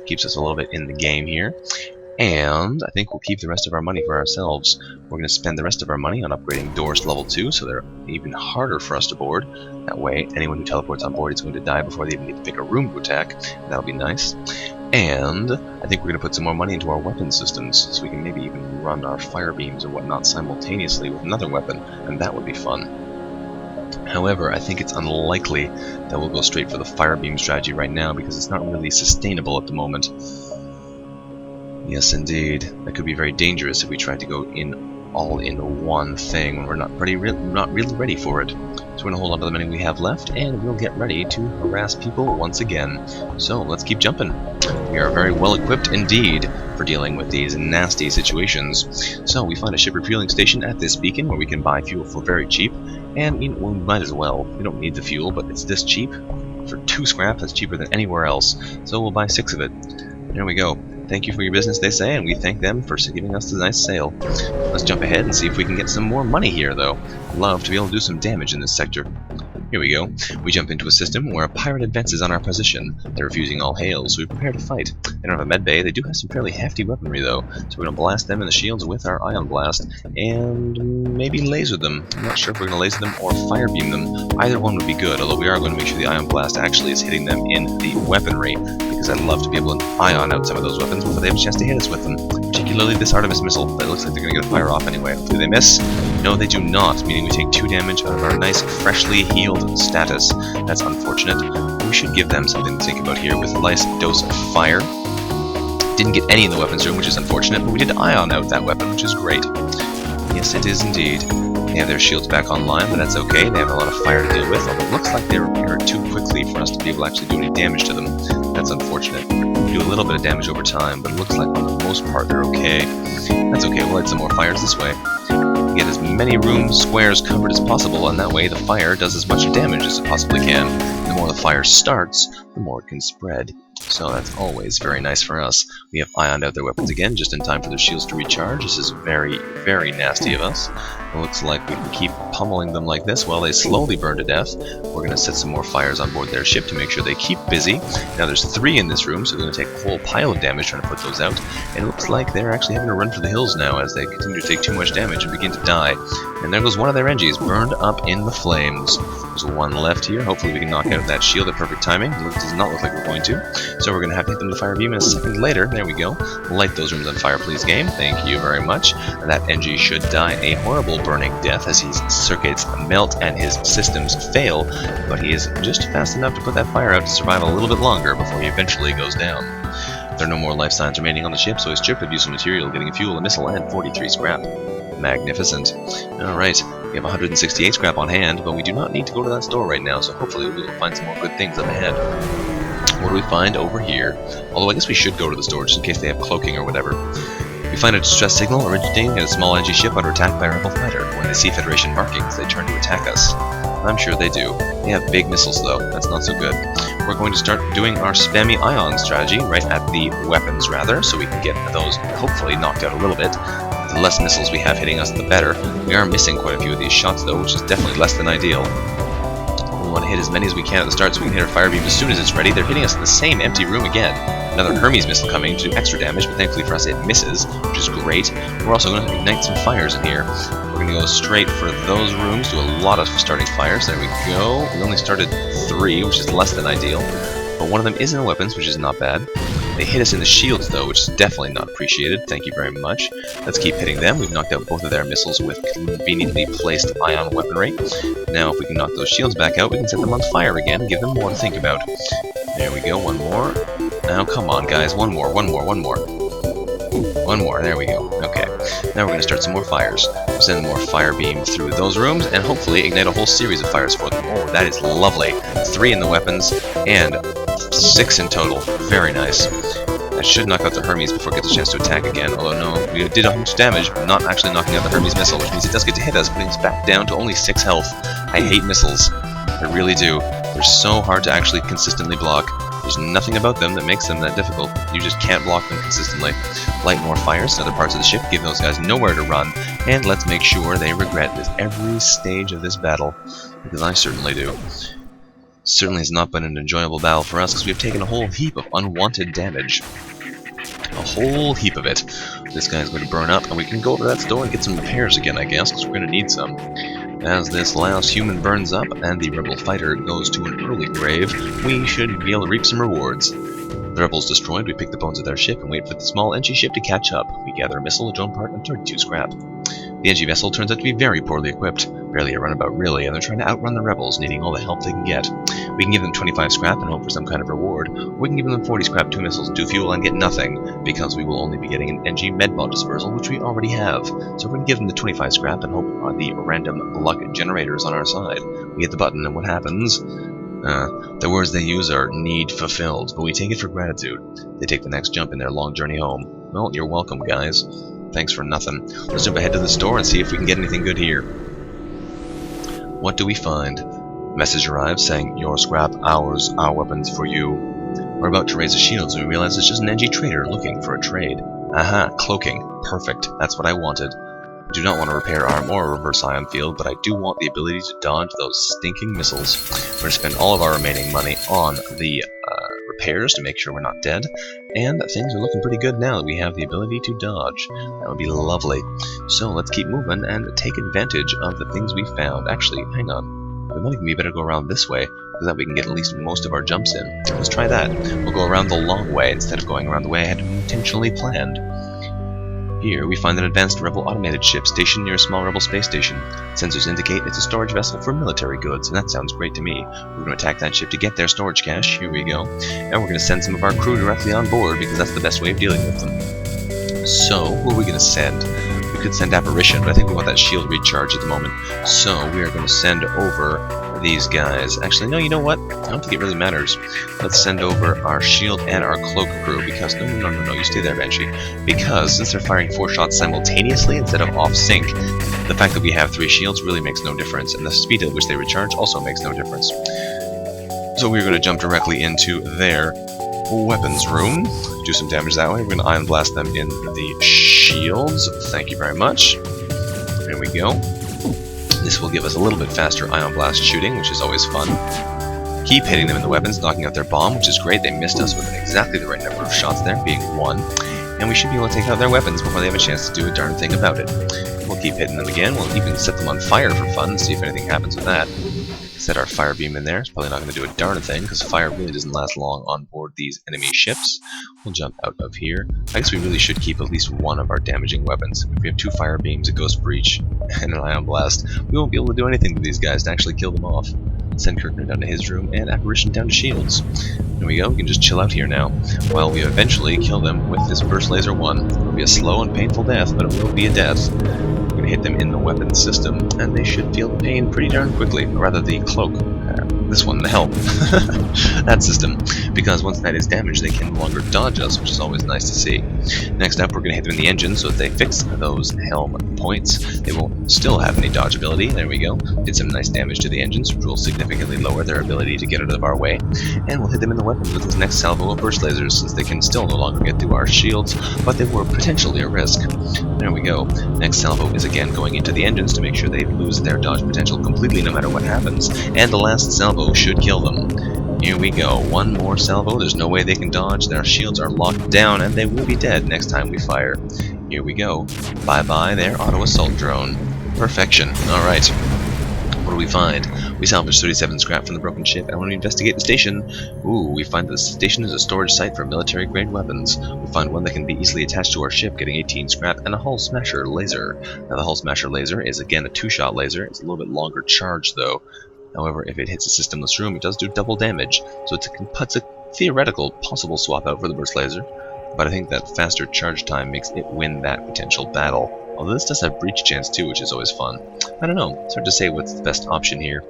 Keeps us a little bit in the game here. And I think we'll keep the rest of our money for ourselves. We're going to spend the rest of our money on upgrading doors to level 2, so they're even harder for us to board. That way, anyone who teleports on board is going to die before they even get to pick a room to attack. That'll be nice. And I think we're going to put some more money into our weapon systems, so we can maybe even run our fire beams or whatnot simultaneously with another weapon, and that would be fun. However, I think it's unlikely that we'll go straight for the fire beam strategy right now, because it's not really sustainable at the moment. Yes, indeed. That could be very dangerous if we try to go all in one thing when we're not really ready for it. So we're going to hold on to the money we have left, and we'll get ready to harass people once again. So let's keep jumping. We are very well equipped indeed for dealing with these nasty situations. So we find a ship refueling station at this beacon where we can buy fuel for very cheap, and we might as well. We don't need the fuel, but it's this cheap. For 2 scrap, that's cheaper than anywhere else. So we'll buy 6 of it. There we go. Thank you for your business, they say, and we thank them for giving us the nice sale. Let's jump ahead and see if we can get some more money here, though. I'd love to be able to do some damage in this sector. Here we go. We jump into a system where a pirate advances on our position. They're refusing all hails, so we prepare to fight. They don't have a med bay. They do have some fairly hefty weaponry, though, so we're going to blast them in the shields with our ion blast, and maybe laser them. I'm not sure if we're going to laser them or fire beam them. Either one would be good, although we are going to make sure the ion blast actually is hitting them in the weaponry, because I'd love to be able to ion out some of those weapons before they have a chance to hit us with them. Particularly this Artemis missile, that looks like they're going to get a fire off anyway. Hopefully they miss. No, they do not, meaning we take 2 damage out of our nice, freshly healed status. That's unfortunate. We should give them something to think about here with a nice dose of fire. Didn't get any in the weapons room, which is unfortunate, but we did ion out that weapon, which is great. Yes, it is indeed. They have their shields back online, but that's okay. They have a lot of fire to deal with, although it looks like they repaired too quickly for us to be able to actually do any damage to them. That's unfortunate. We do a little bit of damage over time, but it looks like for the most part they're okay. That's okay, we'll light some more fires this way. Get as many rooms, squares covered as possible, and that way the fire does as much damage as it possibly can. The more the fire starts, the more it can spread. So that's always very nice for us. We have ioned out their weapons again, just in time for their shields to recharge. This is very, very nasty of us. It looks like we can keep pummeling them like this while they slowly burn to death. We're going to set some more fires on board their ship to make sure they keep busy. Now there's 3 in this room, so they're going to take a whole pile of damage trying to put those out. And it looks like they're actually having to run for the hills now as they continue to take too much damage and begin to die. And there goes one of their NGs, burned up in the flames. There's 1 left here. Hopefully we can knock out that shield at perfect timing. It does not look like we're going to. So we're going to have to hit them with a fire beam in a second later. There we go. Light those rooms on fire, please, game. Thank you very much. And that NG should die a horrible burning death as his circuits melt and his systems fail. But he is just fast enough to put that fire out to survive a little bit longer before he eventually goes down. There are no more life signs remaining on the ship, so his stripped of useful material, getting a fuel, a missile, and 43 scrap. Magnificent. Alright, we have 168 scrap on hand, but we do not need to go to that store right now, so hopefully we will find some more good things up ahead. What do we find over here? Although I guess we should go to the store just in case they have cloaking or whatever. We find a distress signal originating in a small NG ship under attack by a rebel fighter. When they see Federation markings, they turn to attack us. I'm sure they do. They have big missiles though, that's not so good. We're going to start doing our spammy ion strategy right at the weapons rather, so we can get those hopefully knocked out a little bit. The less missiles we have hitting us, the better. We are missing quite a few of these shots though, which is definitely less than ideal. We want to hit as many as we can at the start so we can hit our fire beam as soon as it's ready. They're hitting us in the same empty room again. Another Hermes missile coming to do extra damage, but thankfully for us it misses, which is great. We're also going to ignite some fires in here. We're going to go straight for those rooms, do a lot of starting fires. There we go. We only started 3, which is less than ideal. But one of them is in the weapons, which is not bad. They hit us in the shields, though, which is definitely not appreciated. Thank you very much. Let's keep hitting them. We've knocked out both of their missiles with conveniently placed ion weaponry. Now, if we can knock those shields back out, we can set them on fire again and give them more to think about. There we go. 1 more. Now, come on, guys. 1 more. 1 more. 1 more. 1 more. There we go. Okay. Now we're going to start some more fires. We'll send more fire beam through those rooms and hopefully ignite a whole series of fires for them. Oh, that is lovely. 3 in the weapons and 6 in total. Very nice. That should knock out the Hermes before it gets a chance to attack again. Although no, we did a bunch of damage, but not actually knocking out the Hermes missile, which means it does get to hit us, putting us back down to only 6 health. I hate missiles. I really do. They're so hard to actually consistently block. There's nothing about them that makes them that difficult. You just can't block them consistently. Light more fires in other parts of the ship, give those guys nowhere to run, and let's make sure they regret this every stage of this battle, because I certainly do. Certainly has not been an enjoyable battle for us, because we've taken a whole heap of unwanted damage. A whole heap of it. This guy's going to burn up, and we can go to that store and get some repairs again, I guess, because we're going to need some. As this last human burns up and the rebel fighter goes to an early grave, we should be able to reap some rewards. The rebels destroyed, we pick the bones of their ship and wait for the small NG ship to catch up. We gather a missile, a drone part, and 32 scrap. The NG vessel turns out to be very poorly equipped, barely a runabout really, and they're trying to outrun the rebels, needing all the help they can get. We can give them 25 scrap and hope for some kind of reward, or we can give them 40 scrap, 2 missiles, 2 fuel, and get nothing, because we will only be getting an NG medbot dispersal, which we already have. So we're going to give them the 25 scrap and hope the random luck generator is on our side. We hit the button, and what happens? The words they use are need fulfilled, but we take it for gratitude. They take the next jump in their long journey home. Well, you're welcome, guys. Thanks for nothing. Let's jump ahead to the store and see if we can get anything good here. What do we find? Message arrives saying, your scrap, ours, our weapons for you. We're about to raise the shields and we realize it's just an NG trader looking for a trade. Aha, cloaking. Perfect. That's what I wanted. I do not want to repair arm or reverse ion field, but I do want the ability to dodge those stinking missiles. We're going to spend all of our remaining money on the repairs to make sure we're not dead, and things are looking pretty good now that we have the ability to dodge. That would be lovely. So let's keep moving and take advantage of the things we found. Actually, hang on. We might even be better go around this way, so that we can get at least most of our jumps in. Let's try that. We'll go around the long way instead of going around the way I had intentionally planned. Here, we find an advanced rebel automated ship stationed near a small rebel space station. Sensors indicate it's a storage vessel for military goods, and that sounds great to me. We're going to attack that ship to get their storage cache. Here we go. And we're going to send some of our crew directly on board, because that's the best way of dealing with them. So, who are we going to send? We could send Apparition, but I think we want that shield recharge at the moment. So, we are going to send over these guys. Actually, no, you know what? I don't think it really matters. Let's send over our shield and our cloak crew, because no, you stay there, Banshee. Because since they're firing 4 shots simultaneously instead of off sync, the fact that we have 3 shields really makes no difference, and the speed at which they recharge also makes no difference. So we're going to jump directly into their weapons room, do some damage that way. We're going to ion blast them in the shields. Thank you very much. There we go. This will give us a little bit faster ion blast shooting, which is always fun. Keep hitting them in the weapons, knocking out their bomb, which is great. They missed us with exactly the right number of shots there, being 1. And we should be able to take out their weapons before they have a chance to do a darn thing about it. We'll keep hitting them again. We'll even set them on fire for fun and see if anything happens with that. Set our fire beam in there. It's probably not going to do a darn thing, because fire really doesn't last long on board these enemy ships. We'll jump out of here. I guess we really should keep at least one of our damaging weapons. If we have 2 fire beams, a ghost breach, and an ion blast, we won't be able to do anything to these guys to actually kill them off. Send Kirkner down to his room, and Apparition down to Shields. There we go, we can just chill out here now, while we eventually kill them with this Burst Laser 1. It'll be a slow and painful death, but it will be a death. We're going to hit them in the weapons system, and they should feel the pain pretty darn quickly, or rather the cloak. This one, the helm. That system. Because once that is damaged, they can no longer dodge us, which is always nice to see. Next up, we're going to hit them in the engine, so if they fix those helm points, they won't still have any dodge ability. There we go. Did some nice damage to the engines, which will significantly lower their ability to get out of our way. And we'll hit them in the weapons with this next salvo of burst lasers, since they can still no longer get through our shields, but they were potentially a risk. There we go. Next salvo is again going into the engines to make sure they lose their dodge potential completely no matter what happens. And the last salvo should kill them. Here we go. One more salvo. There's no way they can dodge. Their shields are locked down, and they will be dead next time we fire. Here we go. Bye-bye their auto-assault drone. Perfection. Alright. What do we find? We salvage 37 scrap from the broken ship, and when we investigate the station, we find that the station is a storage site for military-grade weapons. We find one that can be easily attached to our ship, getting 18 scrap, and a hull smasher laser. Now the hull smasher laser is again a 2-shot laser. It's a little bit longer charge, though. However, if it hits a systemless room, it does do double damage, so it's a theoretical possible swap out for the burst laser, but I think that faster charge time makes it win that potential battle. Although this does have breach chance too, which is always fun. I don't know, it's hard to say what's the best option here.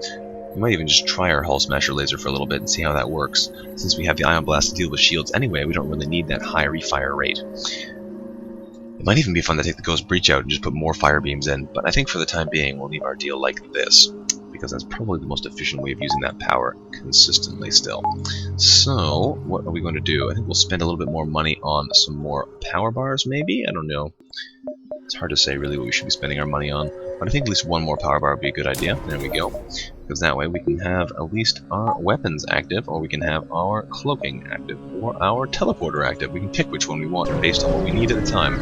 We might even just try our hull smasher laser for a little bit and see how that works. Since we have the ion blast to deal with shields anyway, we don't really need that high refire rate. It might even be fun to take the ghost breach out and just put more fire beams in, but I think for the time being we'll leave our deal like this, because that's probably the most efficient way of using that power consistently still. So, what are we going to do? I think we'll spend a little bit more money on some more power bars, maybe? I don't know. It's hard to say really what we should be spending our money on, but I think at least one more power bar would be a good idea. There we go. Because that way we can have at least our weapons active, or we can have our cloaking active, or our teleporter active. We can pick which one we want based on what we need at the time.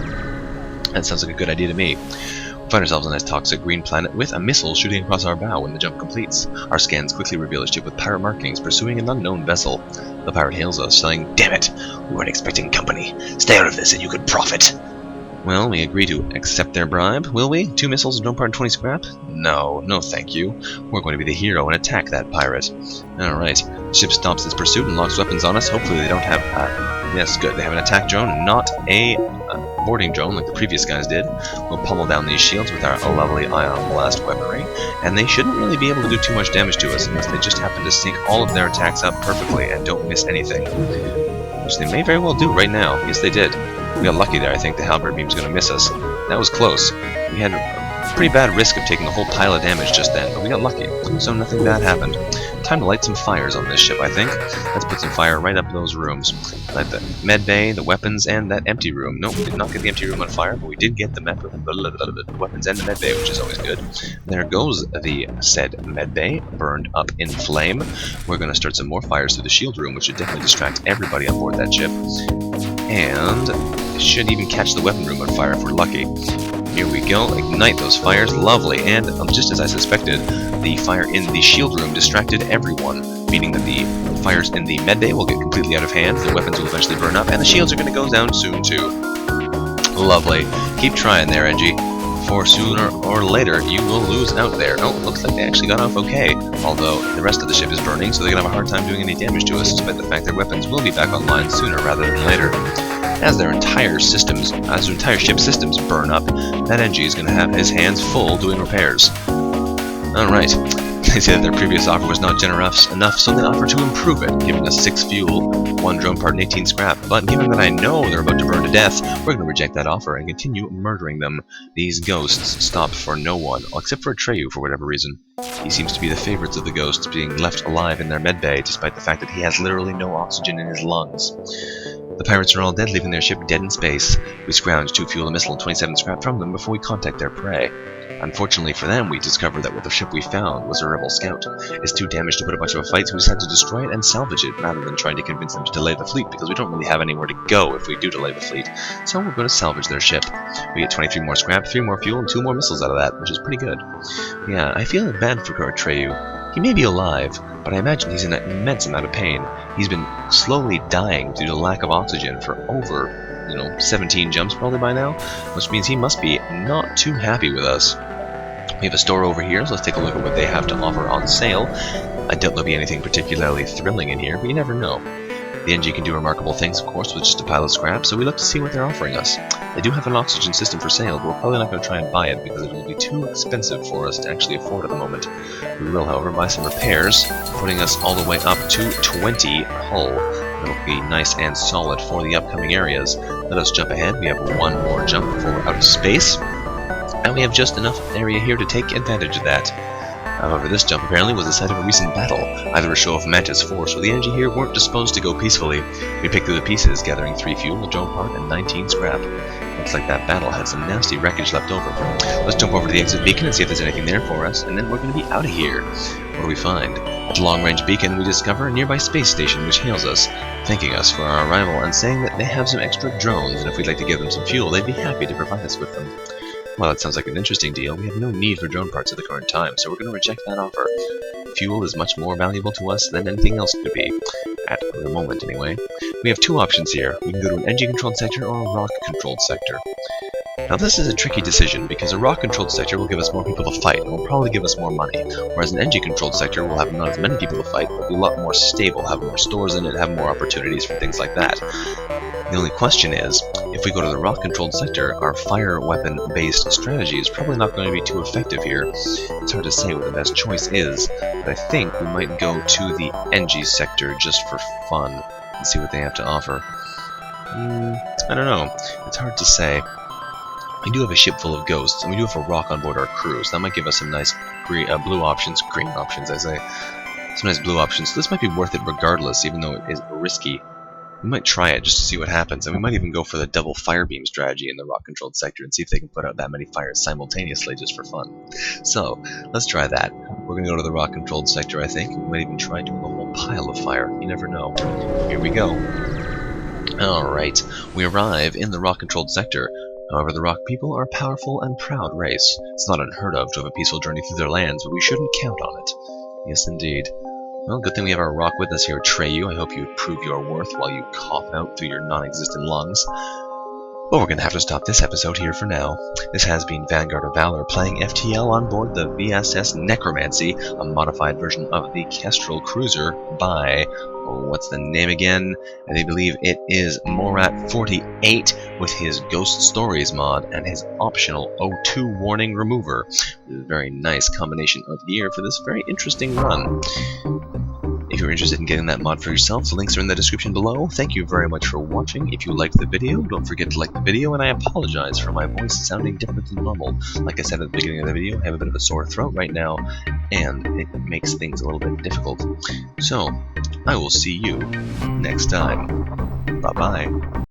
That sounds like a good idea to me. We find ourselves on this toxic green planet with a missile shooting across our bow when the jump completes. Our scans quickly reveal a ship with pirate markings pursuing an unknown vessel. The pirate hails us, saying, "Damn it! We weren't expecting company. Stay out of this and you could profit." Well, we agree to accept their bribe, will we? 2 missiles and 120 scrap? No, no thank you. We're going to be the hero and attack that pirate. Alright, the ship stops its pursuit and locks weapons on us. Hopefully they don't have, yes, good, they have an attack drone, not a boarding drone like the previous guys did. We'll pummel down these shields with our lovely ion blast weaponry, and they shouldn't really be able to do too much damage to us unless they just happen to sync all of their attacks up perfectly and don't miss anything. Which they may very well do right now. Yes, they did. We got lucky there. I think the halberd beam's going to miss us. That was close. We had a pretty bad risk of taking a whole pile of damage just then, but we got lucky, so nothing bad happened. Time to light some fires on this ship, I think. Let's put some fire right up those rooms. Light the med bay, the weapons, and that empty room. Nope, we did not get the empty room on fire, but we did get the weapons and the med bay, which is always good. There goes the said med bay, burned up in flame. We're going to start some more fires through the shield room, which should definitely distract everybody on board that ship. And it should even catch the weapon room on fire if we're lucky. Here we go, ignite those fires, lovely, and just as I suspected, the fire in the shield room distracted everyone, meaning that the fires in the med bay will get completely out of hand, the weapons will eventually burn up, and the shields are going to go down soon too. Lovely. Keep trying there, Edgy, for sooner or later you will lose out there. Oh, looks like they actually got off okay, although the rest of the ship is burning, so they're going to have a hard time doing any damage to us, despite the fact their weapons will be back online sooner rather than later. As their entire ship systems burn up, that NG is going to have his hands full doing repairs. Alright, they say that their previous offer was not generous enough, so they offer to improve it, giving us 6 fuel, 1 drone part, and 18 scrap. But given that I know they're about to burn to death, we're going to reject that offer and continue murdering them. These ghosts stop for no one, except for Atreyu for whatever reason. He seems to be the favorites of the ghosts, being left alive in their medbay, despite the fact that he has literally no oxygen in his lungs. The pirates are all dead, leaving their ship dead in space. We scrounge 2 fuel, a missile, and 27 scrap from them before we contact their prey. Unfortunately for them, we discovered that what the ship we found was a rebel scout. It's too damaged to put up much of a fight, so we decided to destroy it and salvage it, rather than trying to convince them to delay the fleet, because we don't really have anywhere to go if we do delay the fleet. So we're going to salvage their ship. We get 23 more scrap, 3 more fuel, and 2 more missiles out of that, which is pretty good. Yeah, I feel bad for Atreyu. He may be alive, but I imagine he's in an immense amount of pain. He's been slowly dying due to lack of oxygen for over 17 jumps probably by now, which means he must be not too happy with us. We have a store over here, so let's take a look at what they have to offer on sale. I doubt there'll be anything particularly thrilling in here, but you never know. The NG can do remarkable things, of course, with just a pile of scrap, so we look to see what they're offering us. They do have an oxygen system for sale, but we're probably not going to try and buy it because it will be too expensive for us to actually afford at the moment. We will, however, buy some repairs, putting us all the way up to 20 hull. It'll be nice and solid for the upcoming areas. Let us jump ahead. We have 1 more jump before we're out of space, and we have just enough area here to take advantage of that. However, this jump apparently was the site of a recent battle, either a show of Mantis force or the energy here weren't disposed to go peacefully. We picked through the pieces, gathering 3 fuel, a drone part, and 19 scrap. Looks like that battle had some nasty wreckage left over. Let's jump over to the exit beacon and see if there's anything there for us, and then we're going to be out of here. What do we find? At the long-range beacon, we discover a nearby space station which hails us, thanking us for our arrival and saying that they have some extra drones, and if we'd like to give them some fuel, they'd be happy to provide us with them. Well, that sounds like an interesting deal. We have no need for drone parts at the current time, so we're going to reject that offer. Fuel is much more valuable to us than anything else could be, at the moment anyway. We have 2 options here. We can go to an engine-controlled sector or a rock-controlled sector. Now this is a tricky decision, because a rock-controlled sector will give us more people to fight, and will probably give us more money, whereas an engine-controlled sector will have not as many people to fight, but be a lot more stable, have more stores in it, have more opportunities for things like that. The only question is, if we go to the rock-controlled sector, our fire weapon-based strategy is probably not going to be too effective here. It's hard to say what the best choice is, but I think we might go to the NG sector just for fun, and see what they have to offer. I don't know. It's hard to say. We do have a ship full of ghosts, and we do have a rock on board our crew, so that might give us some nice green options, I say. Some nice blue options. So this might be worth it regardless, even though it is risky. We might try it just to see what happens, and we might even go for the double fire beam strategy in the rock-controlled sector and see if they can put out that many fires simultaneously just for fun. So, let's try that. We're going to go to the rock-controlled sector, I think. We might even try doing a whole pile of fire. You never know. Here we go. Alright, we arrive in the rock-controlled sector. However, the rock people are a powerful and proud race. It's not unheard of to have a peaceful journey through their lands, but we shouldn't count on it. Yes, indeed. Well, good thing we have our rock with us here, Atreyu. I hope you prove your worth while you cough out through your non-existent lungs. But we're going to have to stop this episode here for now. This has been VanguardOfValor playing FTL on board the VSS Necromancy, a modified version of the Kestral cruiser by, what's the name again? I believe it is Morat48 with his Ghost Stories mod and his optional O2 warning remover. A very nice combination of gear for this very interesting run. If you're interested in getting that mod for yourself, the links are in the description below. Thank you very much for watching. If you liked the video, don't forget to like the video, and I apologize for my voice sounding different than normal. Like I said at the beginning of the video, I have a bit of a sore throat right now, and it makes things a little bit difficult. So, I will see you next time. Bye-bye.